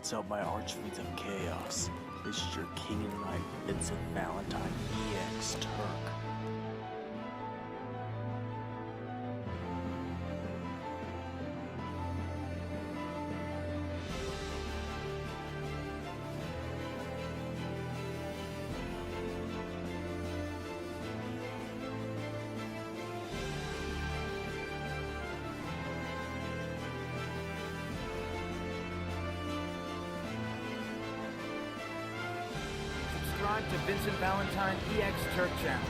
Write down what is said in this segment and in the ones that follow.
What's up, my archfiends of chaos? This is your king and knight, Vincent Valentine, EX Turk. Subscribe to Vincent Valentine EX Turk channel.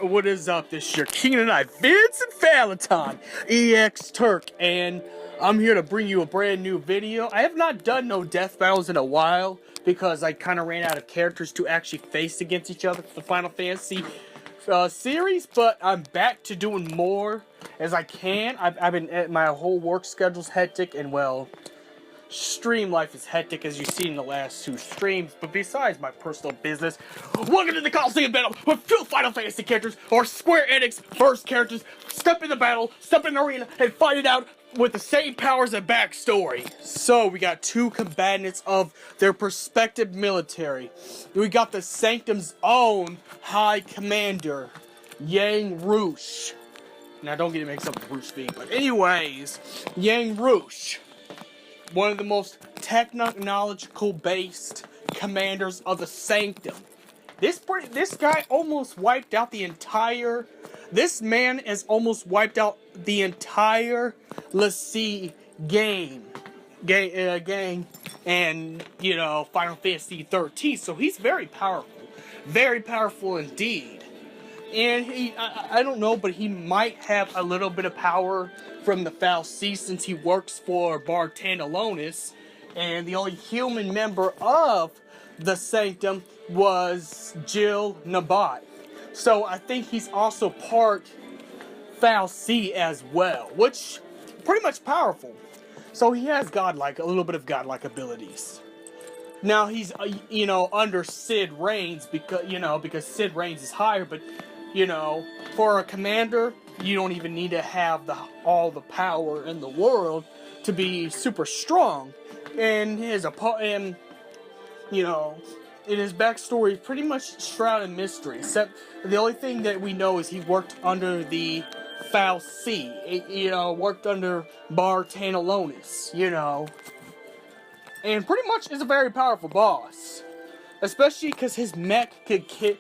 What is up? This is your king and knight, Vincent Valentine, EX Turk, and I'm here to bring you a brand new video. I have not done no death battles in a while because I kind of ran out of characters to actually face against each other for the Final Fantasy series, but I'm back to doing more as I can. I've been, my whole work schedule's hectic, and well, stream life is hectic, as you've seen in the last two streams. But besides my personal business, welcome to the Coliseum battle with two Final Fantasy characters, or Square Enix first characters. Step in the battle, step in the arena, and fight it out with the same powers and backstory. So we got two combatants of their respective military. We got the Sanctum's own High Commander, Yang Rosch. Now don't get it mixed up with Bruce V, but anyways, Yang Rosch, one of the most technological based commanders of the Sanctum. This guy almost wiped out the entire. This man has almost wiped out the entire Loqi gang, and Final Fantasy XIII. So he's very powerful indeed. And I don't know, but he might have a little bit of power from the FFXV since he works for Bartandalonis, and the only human member of the Sanctum was Jill Nabat. So I think he's also part FFXV as well, which pretty much powerful. So he has a little bit of godlike abilities. Now he's under Cid Reigns because Cid Reigns is higher, but for a commander, you don't even need to have all the power in the world to be super strong. And his backstory is pretty much shrouded in mystery. Except the only thing that we know is he worked under the FFXV, worked under Bartandalonis, and pretty much is a very powerful boss. Especially because his mech could it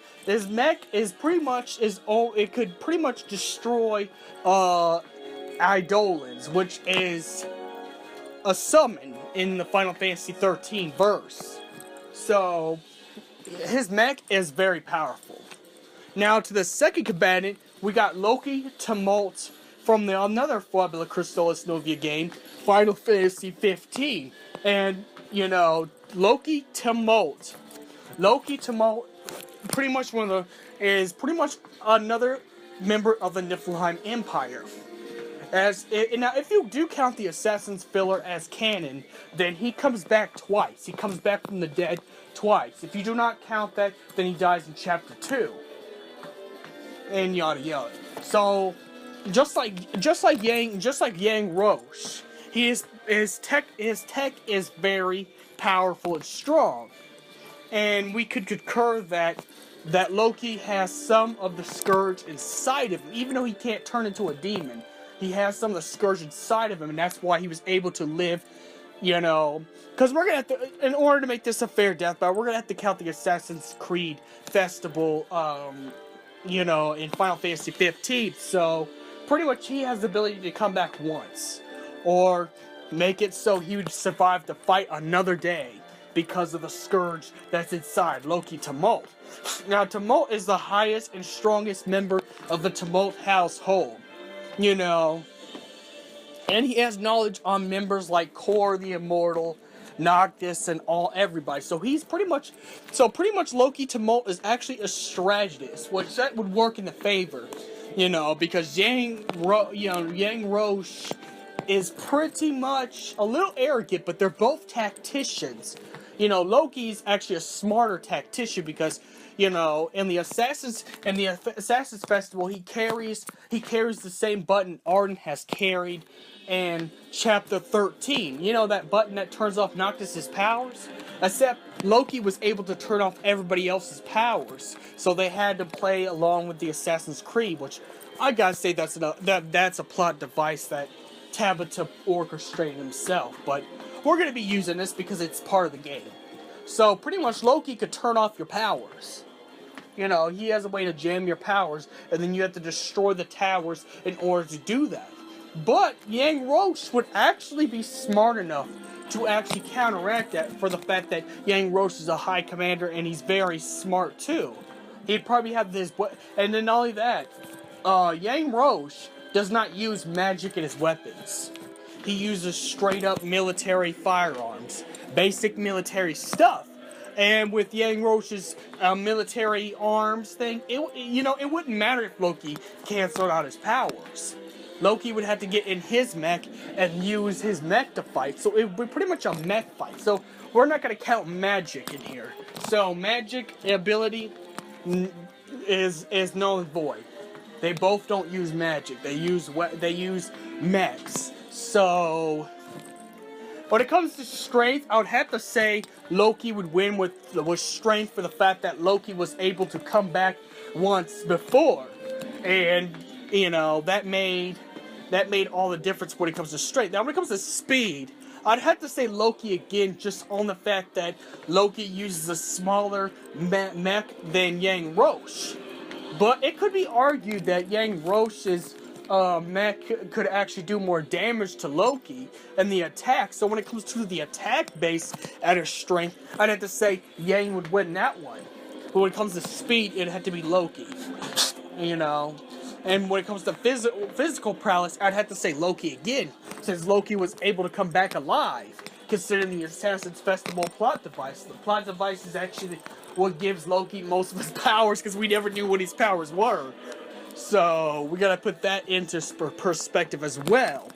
could pretty much destroy Eidolons, which is a summon in the Final Fantasy XIII verse. So his mech is very powerful. Now to the second combatant, we got Loqi Tummelt from another Fabula Crystallis Novia game, Final Fantasy XV. And Loqi Tummelt is pretty much another member of the Niflheim Empire. Now, if you do count the Assassin's filler as canon, then he comes back twice. He comes back from the dead twice. If you do not count that, then he dies in Chapter 2. And yada yada. So, just like Yang Rosch, his tech is very powerful and strong. And we could concur that Loki has some of the Scourge inside of him. Even though he can't turn into a demon, he has some of the Scourge inside of him, and that's why he was able to live, because we're going to have to, in order to make this a fair death battle, we're going to have to count the Assassin's Creed Festival, in Final Fantasy XV. So, pretty much he has the ability to come back once. Or make it so he would survive to fight another day, because of the Scourge that's inside Loqi Tummelt. Now, Tummelt is the highest and strongest member of the Tummelt household, and he has knowledge on members like Kor the Immortal, Noctis, and everybody. So pretty much Loqi Tummelt is actually a strategist, which that would work in the favor, because Yang Rosch is pretty much a little arrogant, but they're both tacticians. Loki's actually a smarter tactician because, in the Assassins Festival, he carries the same button Arden has carried in Chapter 13. That button that turns off Noctis's powers? Except Loki was able to turn off everybody else's powers, so they had to play along with the Assassin's Creed, which I gotta say that's a plot device that Tabitha orchestrated himself, but we're gonna be using this because it's part of the game. So pretty much Loki could turn off your powers. He has a way to jam your powers, and then you have to destroy the towers in order to do that. But Yang Roche would actually be smart enough to actually counteract that, for the fact that Yang Roche is a high commander and he's very smart too. He'd probably have this, and then not only that, Yang Roche does not use magic in his weapons. He uses straight up military firearms, basic military stuff. And with Yang Roche's military arms thing, it wouldn't matter if Loki canceled out his powers. Loki would have to get in his mech and use his mech to fight, so it would be pretty much a mech fight. So we're not going to count magic in here. So magic ability is null and void. They both don't use magic. They use mechs. So when it comes to strength, I would have to say Loki would win with strength, for the fact that Loki was able to come back once before, and that made all the difference when it comes to strength. Now when it comes to speed, I'd have to say Loki again, just on the fact that Loki uses a smaller mech than Yang Roche. But it could be argued that Yang Roche's mech could actually do more damage to Loki in the attack. So when it comes to the attack base at his strength, I'd have to say Yang would win that one. But when it comes to speed, it'd have to be Loki. And when it comes to physical prowess, I'd have to say Loki again, since Loki was able to come back alive, considering the Assassin's Festival plot device. The plot device is actually what gives Loki most of his powers, because we never knew what his powers were. So we gotta put that into perspective as well.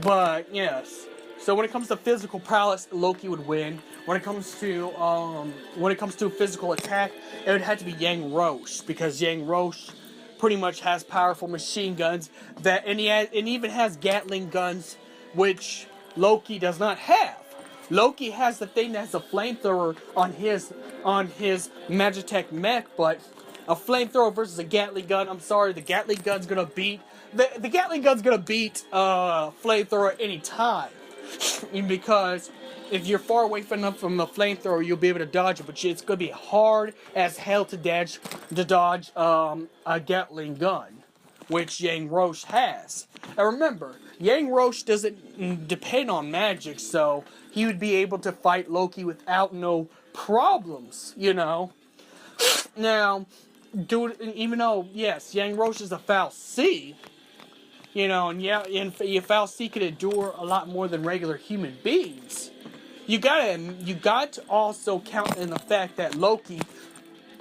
But yes, so when it comes to physical prowess, Loki would win. When it comes to physical attack, it would have to be Yang Roche, because Yang Roche pretty much has powerful machine guns and even has Gatling guns, which Loki does not have. Loki has the thing that has a flamethrower on his Magitech mech, but a flamethrower versus a Gatling gun, I'm sorry, the Gatling gun's gonna beat flamethrower any time. Because if you're far away enough from the flamethrower, you'll be able to dodge it, but it's gonna be hard as hell to dodge a Gatling gun, which Yang Roche has. And remember, Yang Roche doesn't depend on magic, so he would be able to fight Loki without no problems, Now, even though, yes, Yang Roche is a foul C, and a foul C can endure a lot more than regular human beings. You got to also count in the fact that Loki,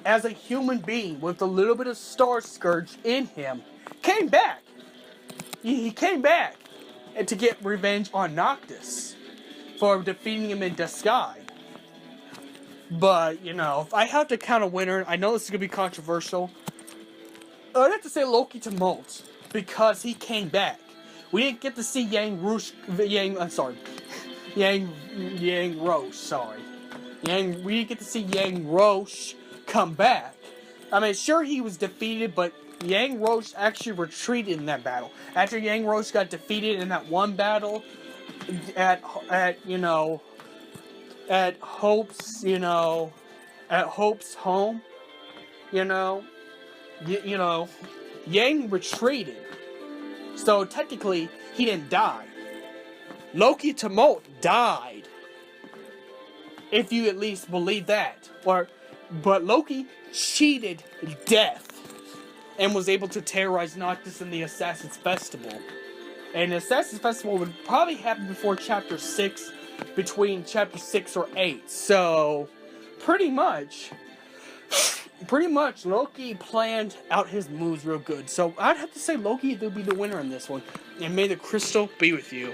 as a human being with a little bit of Star Scourge in him, came back. He came back to get revenge on Noctis for defeating him in Disguise. But, if I have to count a winner, I know this is going to be controversial. I'd have to say Loqi Tummelt, because he came back. We didn't get to see Yang Roche, we didn't get to see Yang Roche come back. I mean, sure, he was defeated, but Yang Roche actually retreated in that battle. After Yang Roche got defeated in that one battle at Hope's home, Yang retreated. So technically, he didn't die. Loqi Tummelt died, if you at least believe that. But Loki cheated death and was able to terrorize Noctis in the Assassin's Festival. And the Assassin's Festival would probably happen before Chapter 6, between Chapter 6 or 8. So, pretty much, Loki planned out his moves real good. So, I'd have to say Loki would be the winner in this one. And may the crystal be with you.